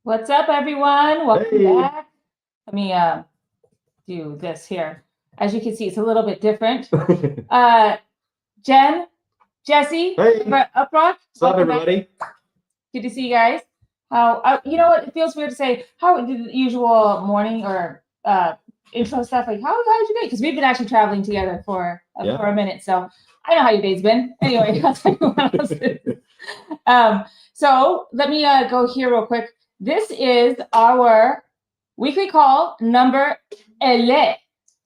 What's up, everyone? Welcome Hey. back. Let me do this here. As you can see, it's a little bit different. Jen, Jesse, Hey. UpRock. What's up, everybody? Good to see you guys. How you know what? It feels weird to say how the usual morning or intro stuff. Like how's your day? Because we've been actually traveling together for a minute, so I know how your day's been. Anyway, I'll tell you what else. So let me go here real quick. This is our weekly call number 11.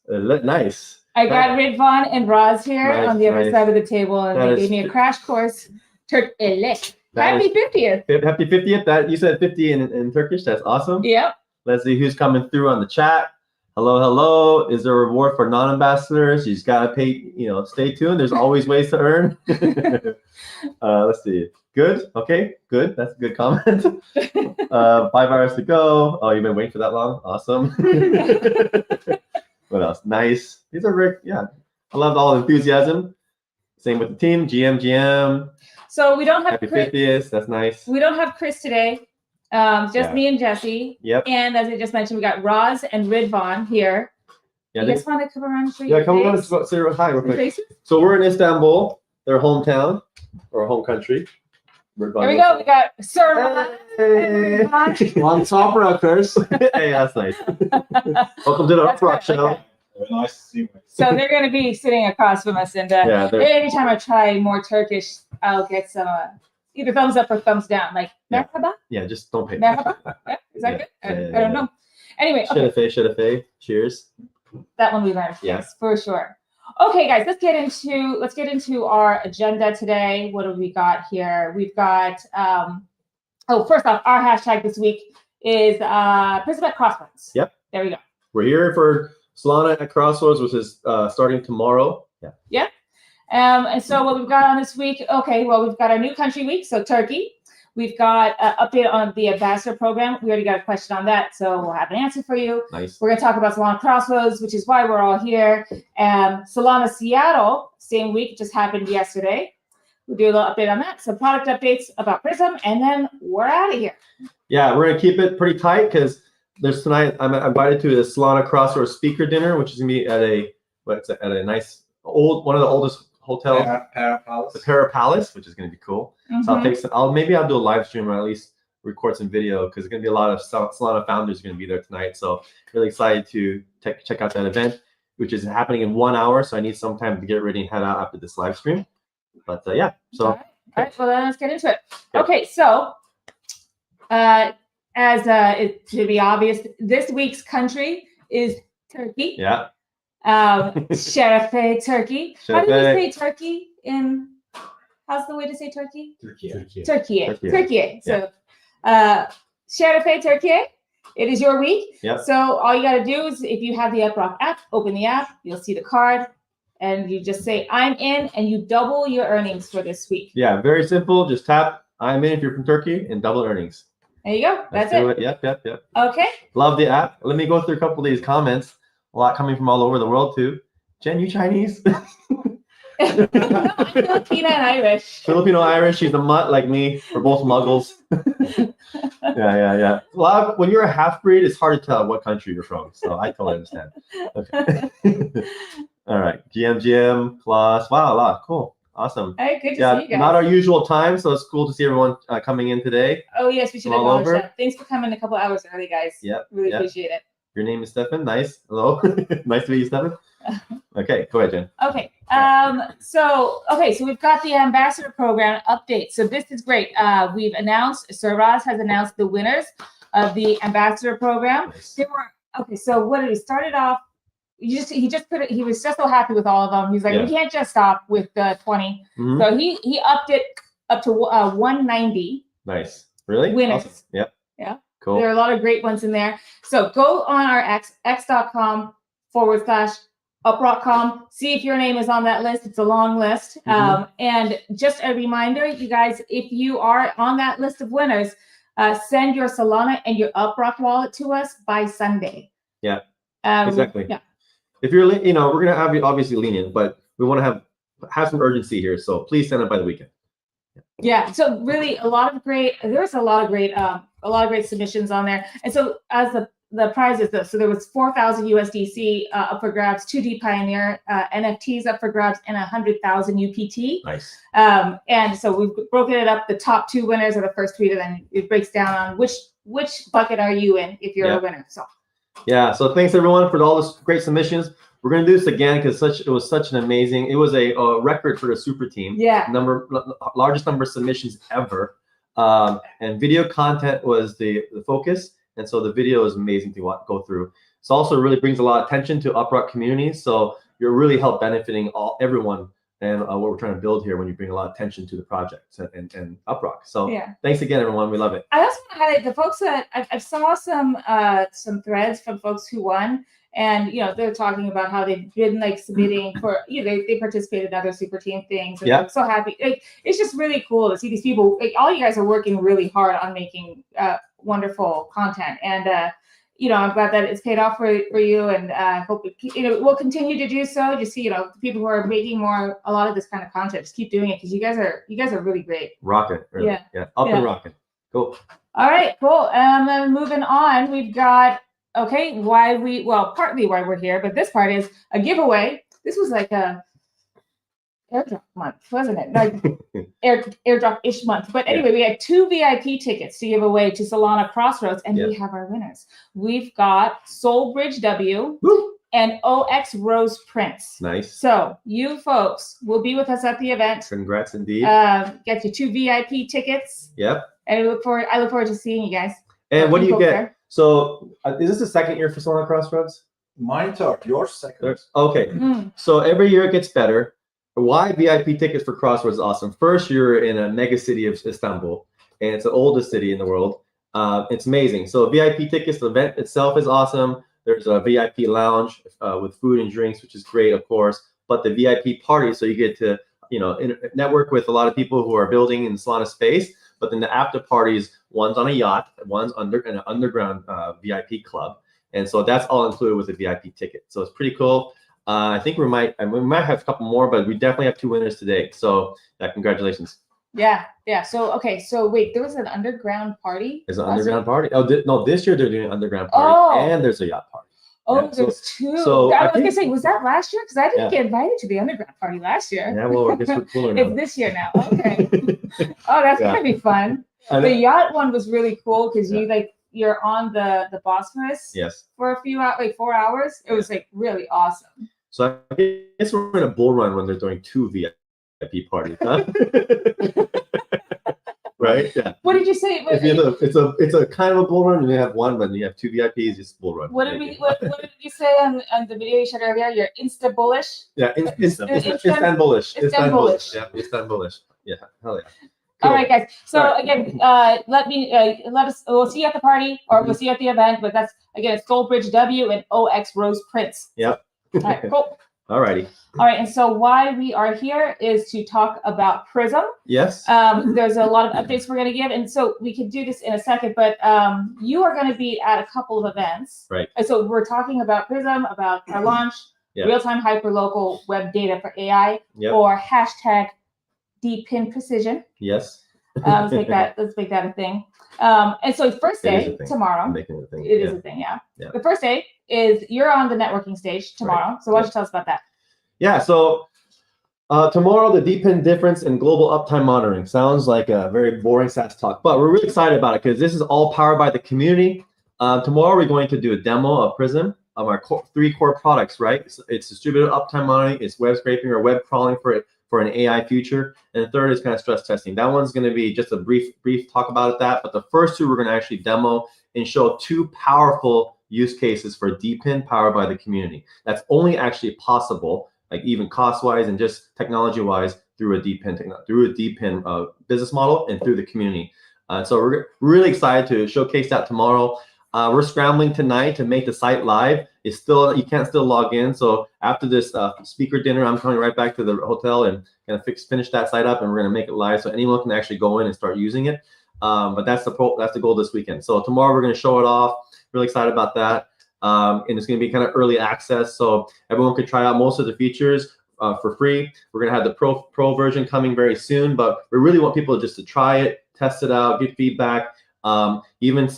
Nice. I got Ridvan and Roz here on the other side of the table, and they gave me a crash course. Happy 50th. Happy 50th. That you said 50 in Turkish. That's awesome. Yep. Let's see who's coming through on the chat. Hello, hello. Is there a reward for non-ambassadors? You just gotta pay. Stay tuned. There's always ways to earn. Let's see. Good. Okay. Good. That's a good comment. 5 hours to go. Oh, you've been waiting for that long. Awesome. What else? Nice. These are very, I loved all the enthusiasm. Same with the team. GM. So we don't have Happy Chris. 50th. That's nice. We don't have Chris today. Just me and Jesse. Yep. And as I just mentioned, we got Roz and Ridvan here. Yeah, you guys want to come around and show come around and say hi real quick. So we're in Istanbul, their hometown or home country. Here we go. We got Sir. Hey. On top rockers. Hey, that's nice. Welcome to the UpRock show. Okay. Nice to see you. So they're going to be sitting across from us, and anytime I try more Turkish, I'll get some either thumbs up or thumbs down. Like merhaba. Yeah, just don't pay. Merhaba. Yeah, is that good? I don't know. Anyway, Sharafe. Cheers. That one we learned. Yes, for sure. Okay, guys, let's get into our agenda today. What have we got here? We've got first off, our hashtag this week is Prism Crossroads. Yep. There we go. We're here for Solana at Crossroads, which is starting tomorrow. Yeah. Yeah. And so what we've got on this week, we've got our new country week, so Turkey. We've got an update on the ambassador program. We already got a question on that, so we'll have an answer for you. Nice. We're going to talk about Solana Crossroads, which is why we're all here. Solana Seattle, same week, just happened yesterday. We'll do a little update on that, some product updates about Prism, and then we're out of here. Yeah, we're going to keep it pretty tight because there's tonight, I'm invited to the Solana Crossroads speaker dinner, which is going to be at a nice one of the oldest hotels, the Para Palace, which is going to be cool. Mm-hmm. So I'll do a live stream or at least record some video because there's going to be a lot of Solana founders going to be there tonight. So really excited to check out that event, which is happening in 1 hour. So I need some time to get ready and head out after this live stream. But yeah, so. All right. Well, then let's get into it. Okay, so as it should be obvious, this week's country is Turkey. Yeah. Sharafe, Turkey. How do we say Turkey in? How's the way to say Turkey? Turkey. So, Sharafe, Turkey. It is your week. Yep. So all you got to do is, if you have the UpRock app, open the app. You'll see the card, and you just say "I'm in," and you double your earnings for this week. Yeah, very simple. Just tap "I'm in" if you're from Turkey, and double earnings. There you go. That's it. Yep. Okay. Love the app. Let me go through a couple of these comments. A lot coming from all over the world too. Jen, you Chinese? No, I'm Filipino and Irish. Filipino Irish. She's a mutt like me. We're both muggles. Yeah. When you're a half breed, it's hard to tell what country you're from. So I totally understand. Okay. All right. GM plus. Wow, a lot. Cool. Awesome. All right, good to see you guys. Not our usual time, so it's cool to see everyone coming in today. Oh yes, we should have acknowledged that. Thanks for coming a couple hours early, guys. Yep. Really appreciate it. Your name is Stefan. Nice. Hello. Nice to meet you, Stefan. Okay, go ahead, Jen. Okay. So we've got the ambassador program update. So this is great. We've announced, Sir Roz has announced the winners of the ambassador program. Nice. So what did he started off? He was just so happy with all of them. He's like, we can't just stop with the 20. Mm-hmm. So he upped it up to 190. Nice. Really? Winners. Awesome. Yep. Yeah. Cool. There are a lot of great ones in there. So go on our x.com/UpRock.com. See if your name is on that list. It's a long list. Mm-hmm. And just a reminder, you guys, if you are on that list of winners, send your Salana and your UpRock wallet to us by Sunday. Yeah. Exactly. Yeah. If you're, we're gonna have you obviously lenient, but we want to have some urgency here. So please send it by the weekend. Yeah. So really, there's a lot of great a lot of great submissions on there. And so as the prizes, so there was 4,000 USDC up for grabs, 2 dePioneer NFTs up for grabs, and 100,000 UPT. Nice. And so we've broken it up. The top 2 winners are the first 3, and then it breaks down on which bucket are you in if you're a winner. So yeah, so thanks everyone for all this great submissions. We're gonna do this again because it was such an amazing. It was a record for the super team. Yeah. Largest number of submissions ever, and video content was the focus. And so the video is amazing to go through. It also really brings a lot of attention to UpRock communities. So you're really help benefiting everyone and what we're trying to build here when you bring a lot of attention to the project and UpRock. So thanks again, everyone. We love it. I also want to highlight the folks that I saw some threads from folks who won. And they're talking about how they've been like submitting for they participated in other super team things. And I'm so happy. It's just really cool to see these people. All you guys are working really hard on making wonderful content, and I'm glad that it's paid off for you, and I hope we'll continue to do so. Just see the people who are making a lot of this kind of content, just keep doing it because you guys are really great. Rocking, really. Yeah, up and rocking. Cool. All right, cool. Moving on, we've got. Okay, partly why we're here, but this part is a giveaway. This was like a airdrop month, wasn't it? Like airdrop-ish month. But anyway, we had 2 VIP tickets to give away to Solana Crossroads, and we have our winners. We've got Soulbridge W and OX Rose Prince. Nice. So you folks will be with us at the event. Congrats indeed. Get you 2 VIP tickets. Yep. And I look forward to seeing you guys. And what do you get? There. So is this the second year for Solana Crossroads? Mine third, yours second. Okay. So every year it gets better. Why VIP tickets for Crossroads is awesome. First, you're in a mega city of Istanbul, and it's the oldest city in the world. It's amazing. So VIP tickets, the event itself is awesome. There's a VIP lounge with food and drinks, which is great, of course. But the VIP party, so you get to network with a lot of people who are building in the Solana space. But then the after parties, one's on a yacht, one's in an underground VIP club, and so that's all included with a VIP ticket. So it's pretty cool. I think we might have a couple more, but we definitely have 2 winners today. So congratulations. Yeah. So wait, there was an underground party. There's an underground party. Oh no, this year they're doing an underground party, and there's a yacht party. Oh, there's 2. So I was gonna say, was that last year? Because I didn't get invited to the underground party last year. Yeah, well, I guess we're cooler now. It's this year now. Okay. Oh, that's gonna be fun. The yacht one was really cool because you're on the Bosphorus. Yes. For a few hours, like 4 hours. It was really awesome. So I guess we're in a bull run when they're doing 2 VIP parties, huh? Right? Yeah. What did you say? It's a kind of a bull run, and you have 1, but you have 2 VIPs, it's bull run. What did you say on the video you showed earlier? You're insta bullish. Yeah, instant bullish. Instant bullish. Yeah, instant bullish. Yeah, hell yeah. Cool. All right, guys. So again, we'll see you at the party, or we'll see you at the event. But that's again, it's Soulbridge W and OX Rose Prince. Yep. All right, cool. All righty. All right, and so why we are here is to talk about Prism. Yes. There's a lot of updates we're going to give, and so we can do this in a second, but you are going to be at a couple of events. Right. And so we're talking about Prism, about our launch, real-time hyperlocal web data for AI, or hashtag DPIN precision. Yes. Let's make that a thing. And so first day tomorrow. I'm making it a thing. It is a thing, yeah. The first day is you're on the networking stage tomorrow. Right. So why don't you tell us about that? Yeah, so tomorrow, the DPIN difference in global uptime monitoring. Sounds like a very boring SaaS talk, but we're really excited about it because this is all powered by the community. Tomorrow, we're going to do a demo of Prism, of our 3 core products, right? It's distributed uptime monitoring, it's web scraping or web crawling for an AI future. And the third is kind of stress testing. That one's going to be just a brief talk about that. But the first 2, we're going to actually demo and show 2 powerful use cases for DPIN powered by the community. That's only actually possible, like even cost-wise and just technology-wise, through a DPIN business model and through the community. So we're really excited to showcase that tomorrow. We're scrambling tonight to make the site live. It's still, you can't still log in. So after this speaker dinner, I'm coming right back to the hotel and gonna finish that site up, and we're gonna make it live so anyone can actually go in and start using it. But that's the goal this weekend. So tomorrow we're gonna show it off. Really excited about that. And it's gonna be kind of early access, so everyone could try out most of the features for free. We're gonna have the pro version coming very soon, but we really want people just to try it, test it out, get feedback. Even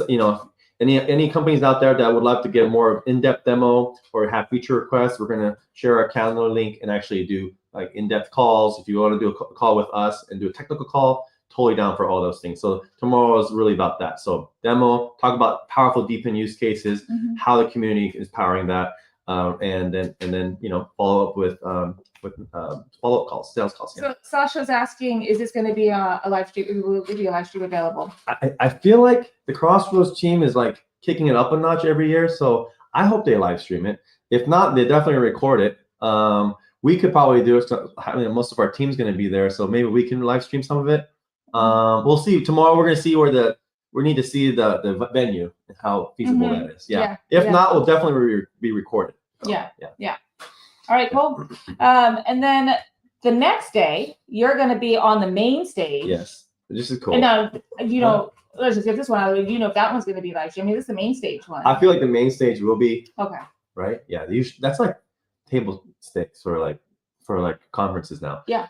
any companies out there that would love to get more in-depth demo or have feature requests, we're gonna share our calendar link and actually do like in-depth calls. If you want to do a call with us and do a technical call, totally down for all those things. So tomorrow is really about that. So demo, talk about powerful deepen use cases, how the community is powering that, and then follow up with follow-up calls, sales calls. So Sasha's asking, is this going to be a live stream? Will there be a live stream available? I feel like the Crossroads team is like kicking it up a notch every year, so I hope they live stream it. If not, they definitely record it. We could probably do it. Most of our team's going to be there, so maybe we can live stream some of it. We'll see. Tomorrow we're going to see we need to see the venue and how feasible that is. If not, we'll definitely be recorded. So, yeah. All right, cool. And then the next day, you're going to be on the main stage. Yes, this is cool. And now, let's just get this one out of the way. If that one's going to be live stream? I mean, this is the main stage one. I feel like the main stage will be. Okay. Right? Yeah. That's like table stakes for conferences now. Yeah.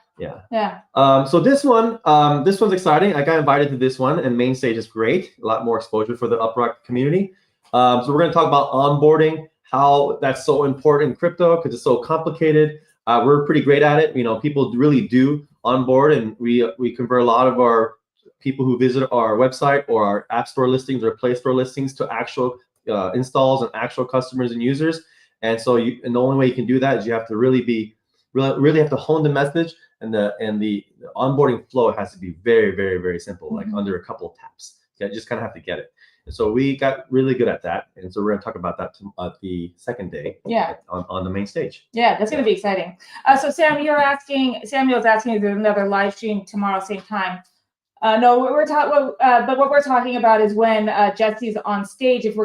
So this one's exciting. I got invited to this one, and main stage is great. A lot more exposure for the UpRock community. So we're going to talk about onboarding, how that's so important in crypto because it's so complicated. We're pretty great at it. People really do onboard, and we convert a lot of our people who visit our website or our app store listings or Play Store listings to actual installs and actual customers and users. And so and the only way you can do that is you have to really have to hone the message, and the onboarding flow has to be very, very, very simple, like under a couple of taps. You just kind of have to get it. And so we got really good at that. And so we're going to talk about that the second day on the main stage. Yeah, that's going to be exciting. So Samuel's asking, is there another live stream tomorrow, same time? No, what we're talking about is when Jesse's on stage, if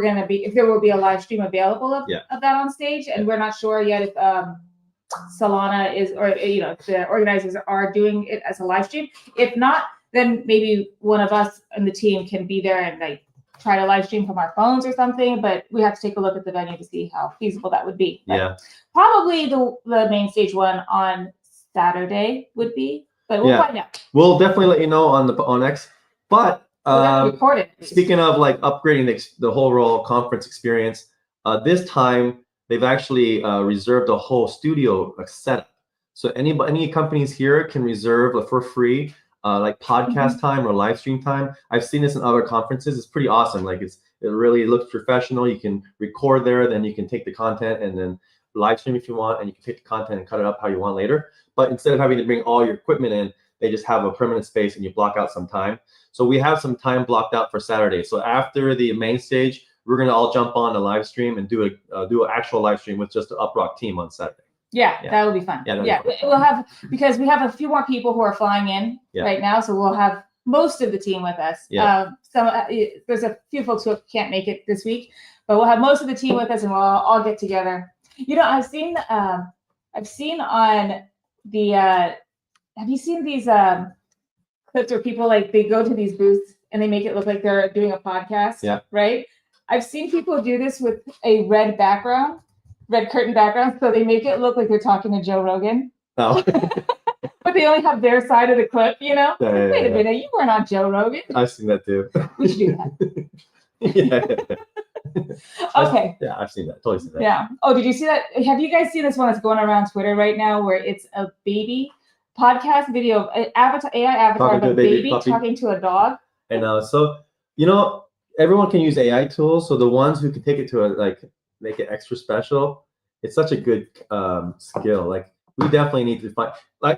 there will be a live stream available of that on stage. And we're not sure yet if Salana is, or if the organizers are doing it as a live stream. If not, then maybe one of us and the team can be there and try to live stream from our phones or something, but we have to take a look at the venue to see how feasible that would be. But probably the main stage one on Saturday would be, but we'll find out. We'll definitely let you know on X. But record it. Speaking of upgrading the whole conference experience, this time they've actually reserved a whole studio setup. So any companies here can reserve for free podcast time or live stream time. I've seen this in other conferences. It's pretty awesome. It really looks professional. You can record there, then you can take the content and then live stream if you want, and you can take the content and cut it up how you want later. But instead of having to bring all your equipment in, they just have a permanent space and you block out some time. So we have some time blocked out for Saturday. So after the main stage, we're gonna all jump on the live stream and do an actual live stream with just the UpRock team on Saturday. Yeah, that will be fun. We'll have, because we have a few more people who are flying in right now, so we'll have most of the team with us. There's a few folks who can't make it this week, but we'll have most of the team with us, and we'll all get together. I've seen on the have you seen these clips where people they go to these booths and they make it look like they're doing a podcast? Yeah. Right? I've seen people do this with a red curtain background, so they make it look like they're talking to Joe Rogan. Oh. But they only have their side of the clip, Wait a minute, you weren't on Joe Rogan. I've seen that too. We should do that. Okay. Yeah, I've seen that. Totally seen that. Yeah. Oh, did you see that? Have you guys seen this one that's going around Twitter right now, where it's a baby podcast video of AI avatar of a baby talking to a dog? And so everyone can use AI tools. So the ones who can take it to make it extra special, it's such a good skill. We definitely need to find,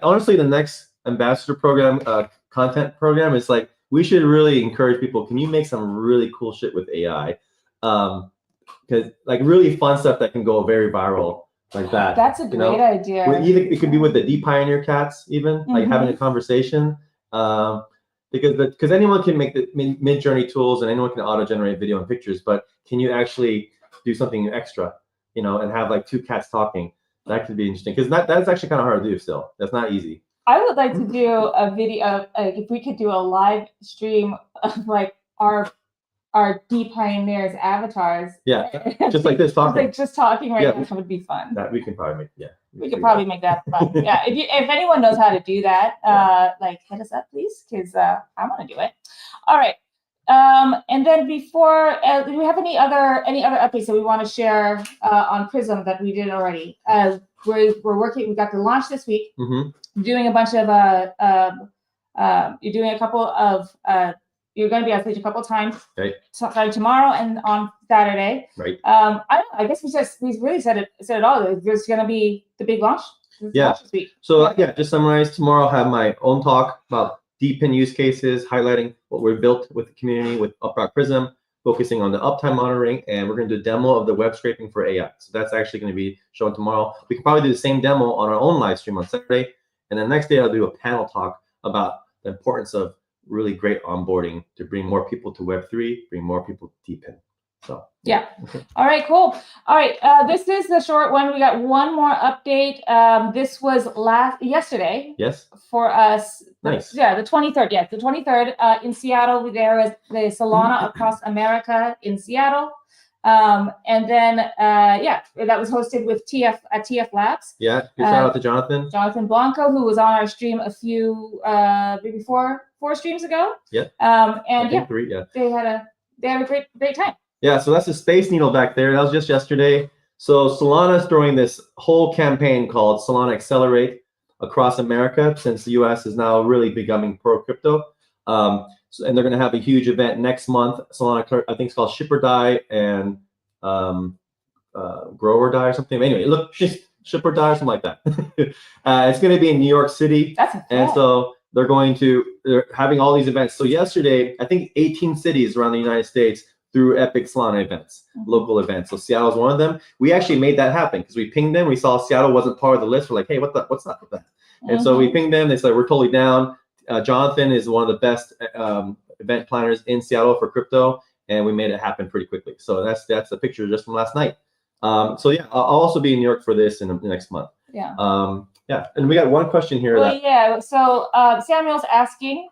honestly, the next ambassador program, content program is we should really encourage people. Can you make some really cool shit with AI? Because really fun stuff that can go very viral like that. That's a great idea. It could be with the dePioneer cats, even having a conversation. Because anyone can make the mid-journey tools and anyone can auto-generate video and pictures, but can you actually do something extra, and have 2 cats talking? That could be interesting, because that's actually kind of hard to do still. That's not easy. I would like to do a video, if we could do a live stream of our dePioneers avatars. Yeah, just like this talking. Just talking now, that would be fun. That we can probably make, We could probably make that fun. Yeah, if anyone knows how to do that, hit us up, please, because I want to do it. All right. And then before, do we have any other updates that we want to share on Prism that we did already? We're working. We got the launch this week. Mm-hmm. We're doing a bunch of you're doing a couple of you're going to be on stage a couple times. Right. Starting tomorrow and on Saturday. Right. I guess we really said it all. There's going to be the big launch. Launch this week. So just summarize. Tomorrow I'll have my own talk about deepen use cases, highlighting what we've built with the community with UpRock Prism, focusing on the uptime monitoring, and we're going to do a demo of the web scraping for AI. So that's actually going to be shown tomorrow. We can probably do the same demo on our own live stream on Saturday, and then next day I'll do a panel talk about the importance of really great onboarding to bring more people to Web3, bring more people to deepen. So yeah. Okay. All right, cool. All right, this is the short one. We got one more update. This was yesterday. Yes. For us. Nice. Yeah, the 23rd. Yes, the 23rd in Seattle. There was the Solana Across America in Seattle. And then that was hosted with TF Labs. Yeah. Shout out to Jonathan. Jonathan Blanco, who was on our stream a few maybe four streams ago. Yeah. And three, they had a great time. Yeah, so that's the Space Needle back there. That was just yesterday. So Solana's throwing this whole campaign called Solana Accelerate across America, since the US is now really becoming pro-crypto. And they're going to have a huge event next month. Solana, I think it's called Ship or Die and Grow or Die or something. Anyway, look, just Ship or Die or something like that. It's going to be in New York City. And so they're having all these events. So yesterday, I think 18 cities around the United States through Epic Solana events, local events. So Seattle's one of them. We actually made that happen because we pinged them. We saw Seattle wasn't part of the list. We're like, hey, what's up with that? And so we pinged them. They said, we're totally down. Jonathan is one of the best event planners in Seattle for crypto, and we made it happen pretty quickly. So that's the picture just from last night. So yeah, I'll also be in New York for this in the next month. Yeah. And we got one question here. So Samuel's asking,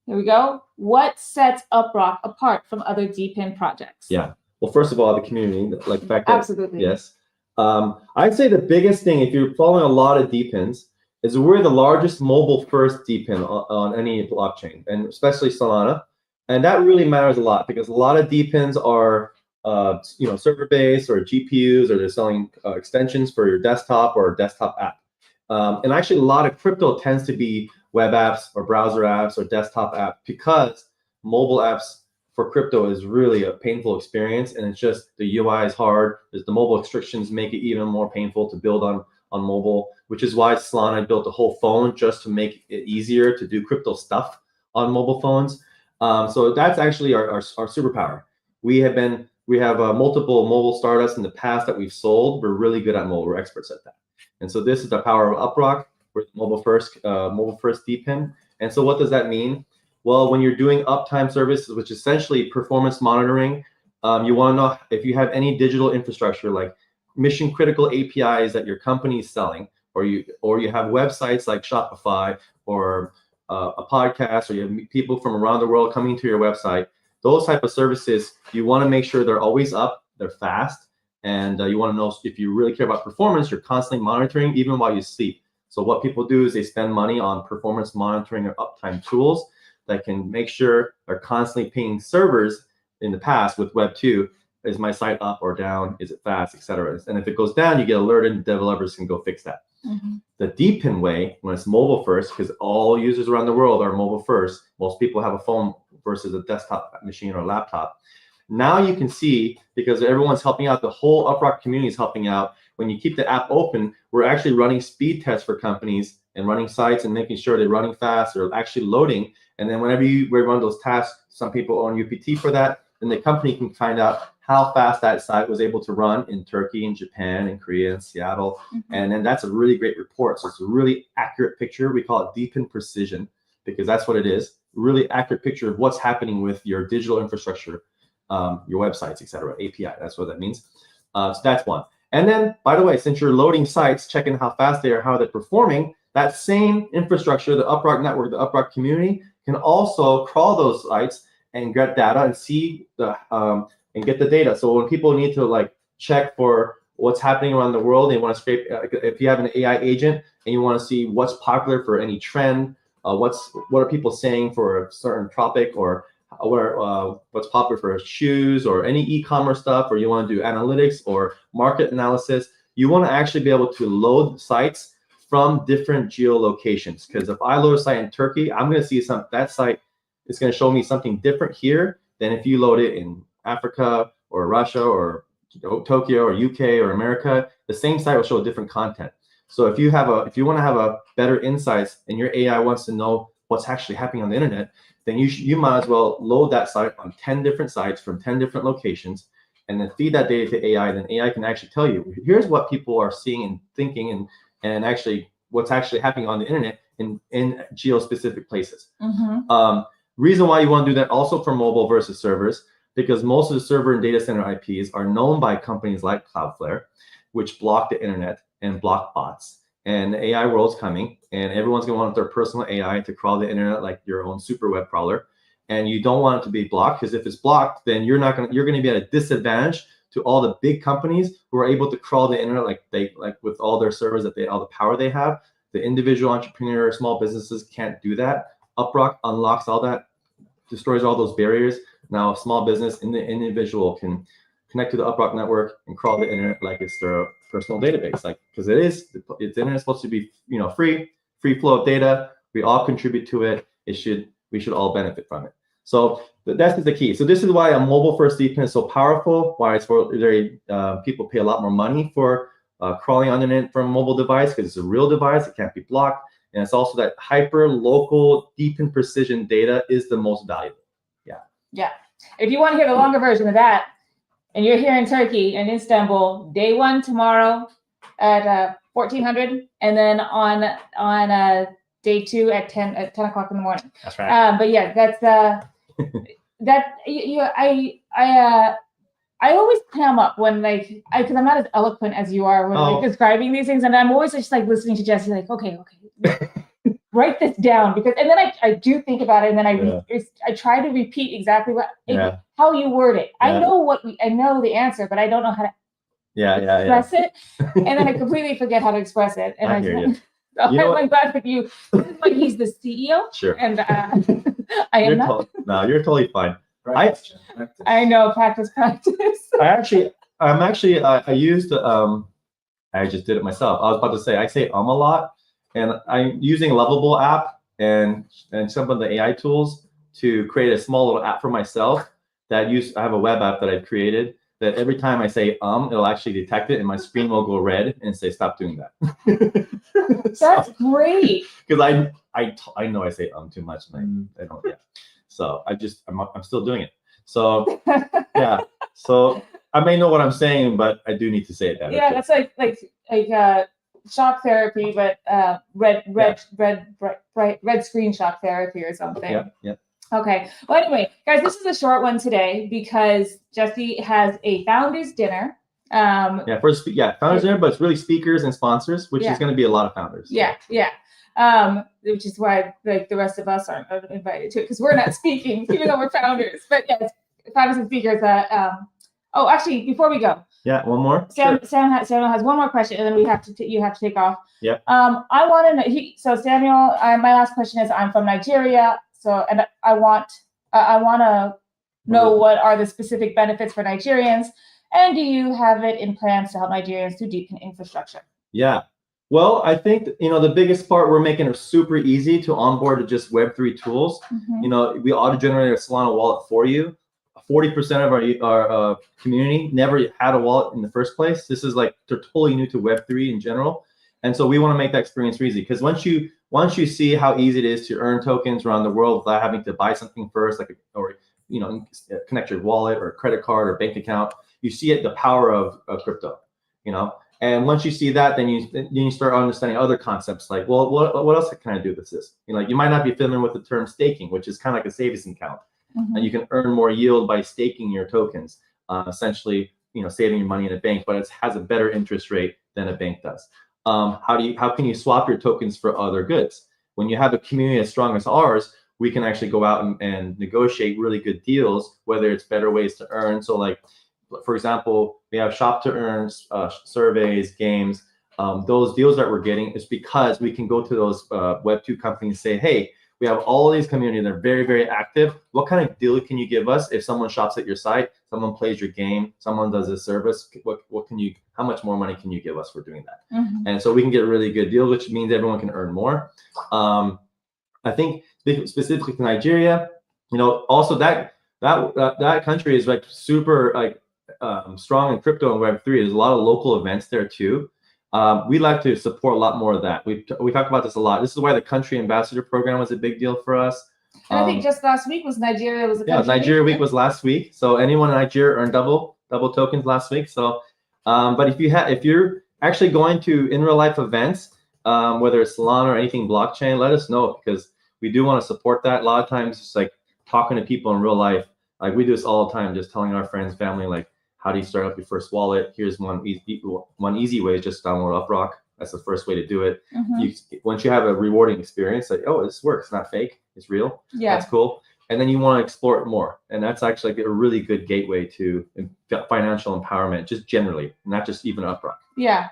here we go. What sets UpRock apart from other DePin projects? Yeah. Well, first of all, the community, like the fact that absolutely. Yes. I'd say the biggest thing, if you're following a lot of DePins, is we're the largest mobile-first DePin on any blockchain, and especially Solana. And that really matters a lot because a lot of DePins are, server-based or GPUs, or they're selling extensions for your desktop or desktop app. And actually, a lot of crypto tends to be web apps or browser apps or desktop apps, because mobile apps for crypto is really a painful experience, and it's just the UI is hard. There's the mobile restrictions make it even more painful to build on mobile, which is why Solana built a whole phone just to make it easier to do crypto stuff on mobile phones. So that's actually our superpower. We have multiple mobile startups in the past that we've sold. We're really good at mobile. We're experts at that. And so this is the power of UpRock. We're mobile first DePin. And so what does that mean? Well, when you're doing uptime services, which is essentially performance monitoring, you want to know if you have any digital infrastructure like mission critical APIs that your company is selling, or you have websites like Shopify or a podcast, or you have people from around the world coming to your website. Those type of services, you want to make sure they're always up, they're fast, and you want to know if you really care about performance, you're constantly monitoring even while you sleep. So what people do is they spend money on performance monitoring or uptime tools that can make sure they're constantly pinging servers. In the past with Web 2, is my site up or down? Is it fast, etc. And if it goes down, you get alerted, and developers can go fix that. The DePin way, when it's mobile first, because all users around the world are mobile first. Most people have a phone versus a desktop machine or a laptop. Now you can see, because everyone's helping out, the whole UpRock community is helping out. When you keep the app open, we're actually running speed tests for companies and running sites and making sure they're running fast or actually loading. And then whenever we run those tasks, some people own UPT for that, then the company can find out how fast that site was able to run in Turkey and Japan and Korea and Seattle. And then that's a really great report. So it's a really accurate picture. We call it DePin precision, because that's what it is. Really accurate picture of what's happening with your digital infrastructure, your websites, etc. API, that's what that means. So that's one. And then, by the way, since you're loading sites, checking how fast they are, how they're performing, that same infrastructure, the UpRock network, the UpRock community, can also crawl those sites and get data and see and get the data. So when people need to check for what's happening around the world, they want to scrape. If you have an AI agent and you want to see what's popular for any trend, what are people saying for a certain topic, or what's popular for shoes or any e-commerce stuff, or you want to do analytics or market analysis, you want to actually be able to load sites from different geolocations. Because if I load a site in Turkey, I'm going to see that site is going to show me something different here than if you load it in Africa or Russia or Tokyo or UK or America. The same site will show different content. So if you want to have a better insights and your AI wants to know what's actually happening on the internet, then you might as well load that site on 10 different sites from 10 different locations, and then feed that data to AI. Then AI can actually tell you, here's what people are seeing and thinking, and actually what's actually happening on the internet in geo-specific places. Reason why you want to do that also for mobile versus servers, because most of the server and data center IPs are known by companies like Cloudflare, which block the internet and block bots. And the AI world's coming, and everyone's going to want their personal AI to crawl the internet like your own super web crawler. And you don't want it to be blocked, because if it's blocked, then you're going to be at a disadvantage to all the big companies who are able to crawl the internet like with all their servers, all the power they have. The individual entrepreneur, small businesses can't do that. UpRock unlocks all that, destroys all those barriers. Now a small business and the individual can connect to the UpRock network and crawl the internet like it's their personal database, because the internet is supposed to be free flow of data. We all contribute to it. We should all benefit from it. So that's the key. So this is why a mobile first VPN is so powerful. Why it's for people pay a lot more money for crawling on the internet from a mobile device, because it's a real device. It can't be blocked, and it's also that hyper local, deep and precision data is the most valuable. Yeah. If you want to hear the longer version of that, and you're here in Turkey and Istanbul, day one tomorrow at 1400, and then on day two at 10 o'clock in the morning. That's right. But yeah, that's I always clam up when because I'm not as eloquent as you are when describing these things, and I'm always just listening to Jesse, okay, write this down, and then I do think about it, and then I try to repeat exactly how you word it. I know the answer, but I don't know how to express it, and then I completely forget how to express it. And I hear you. So I'm glad with you. This is like he's the CEO. Sure. And I am not. No, you're totally fine. Practice. I know, practice. I used I just did it myself. I was about to say I say a lot, and I'm using Lovable app and some of the AI tools to create a small little app for myself I have a web app that I've created that every time I say it'll actually detect it, and my screen will go red and say stop doing that. That's great. Because I know I say too much, and I don't. Yeah. So I'm still doing it. So yeah. So I may know what I'm saying, but I do need to say it better. Yeah, that's like shock therapy, but red screen shock therapy or something. Yeah. Okay. Well, anyway, guys, this is a short one today because Jesse has a founders dinner. Founders dinner, but it's really speakers and sponsors, which is going to be a lot of founders. Yeah. Which is why the rest of us aren't invited to it, because we're not speaking, even though we're founders. But yes, founders and speakers. Actually, before we go, one more. Sam has one more question, and then you have to take off. Yeah. I want to know. So Samuel, my last question is: I'm from Nigeria, and I want to know what are the specific benefits for Nigerians, and do you have it in plans to help Nigerians to deepen infrastructure? Yeah. Well, I think the biggest part, we're making it super easy to onboard to just Web3 tools. Mm-hmm. We auto-generated a Solana wallet for you. 40% of our community never had a wallet in the first place. This is they're totally new to Web3 in general, and so we want to make that experience easy. Because once you see how easy it is to earn tokens around the world without having to buy something first, connect your wallet or credit card or bank account, you see the power of crypto. And once you see that, then you start understanding other concepts like, well, what else can I do with this? You might not be familiar with the term staking, which is kind of like a savings account. Mm-hmm. And you can earn more yield by staking your tokens, essentially, saving your money in a bank, but it has a better interest rate than a bank does. How can you swap your tokens for other goods? When you have a community as strong as ours, we can actually go out and negotiate really good deals, whether it's better ways to earn. So for example, we have shop to earn surveys, games. Those deals that we're getting is because we can go to those Web2 companies and say, hey, We have all these communities that are very, very active. What kind of deal can you give us if someone shops at your site, someone plays your game, someone does a service? What can you? How much more money can you give us for doing that? And so we can get a really good deal, which means everyone can earn more. I think specifically to Nigeria, also that country is like super like strong in crypto and Web3. There's a lot of local events there too. We'd like to support a lot more of that. We talk about this a lot. This is why the country ambassador program was a big deal for us. And I think just last week was Nigeria was a country Nigeria week was last week. So anyone in Nigeria earned double tokens last week. So, but if you're actually going to in real life events, whether it's Salana or anything blockchain, let us know because we do want to support that. A lot of times, it's like talking to people in real life. Like we do this all the time, just telling our friends, family, like, how do you start up your first wallet? Here's one easy way: just download UpRock. That's the first way to do it. Once you have a rewarding experience, like, oh, this works, it's not fake, it's real. Yeah, that's cool. And then you want to explore it more, and that's actually like a really good gateway to financial empowerment, just generally, not just even UpRock. Yeah.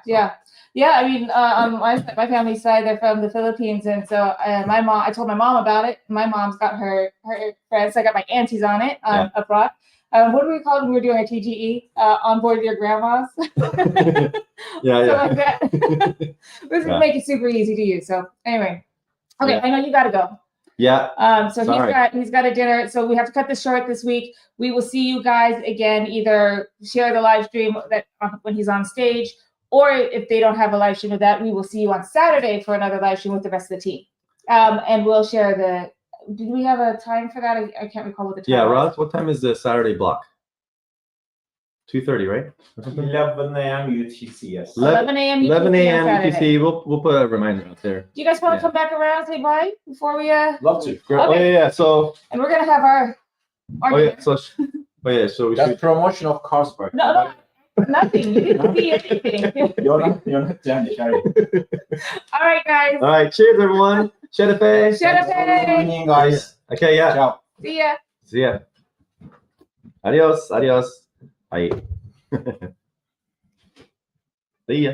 I mean, on my family's side, they're from the Philippines, and so I told my mom about it. My mom's got her friends. I got my aunties on it on UpRock. What do we call it when we were doing our TGE? Onboard your grandmas. Like that. This would make it super easy to use. So anyway, okay, I know you got to go. So he's got a dinner. So we have to cut this short this week. We will see you guys again. Either share the live stream when he's on stage, or if they don't have a live stream of that, we will see you on Saturday for another live stream with the rest of the team. And we'll share the. Did we have a time for that? I can't recall what the time was. Ross, what time is the Saturday block? 2:30, right? 11 a.m. UTC, yes. 11 a.m. 11 a.m. UTC. We'll put a reminder out there. Do you guys want to come back around and say bye before we? Love to. Okay. So. And we're gonna have our. So we That's should. promotion of Carlsberg. No, nothing. You didn't see anything. You're not Danish, are you? All right, guys. All right, cheers, everyone. Sherefe. Evening, guys. Okay, Ciao. See ya. Adios. Bye. See ya.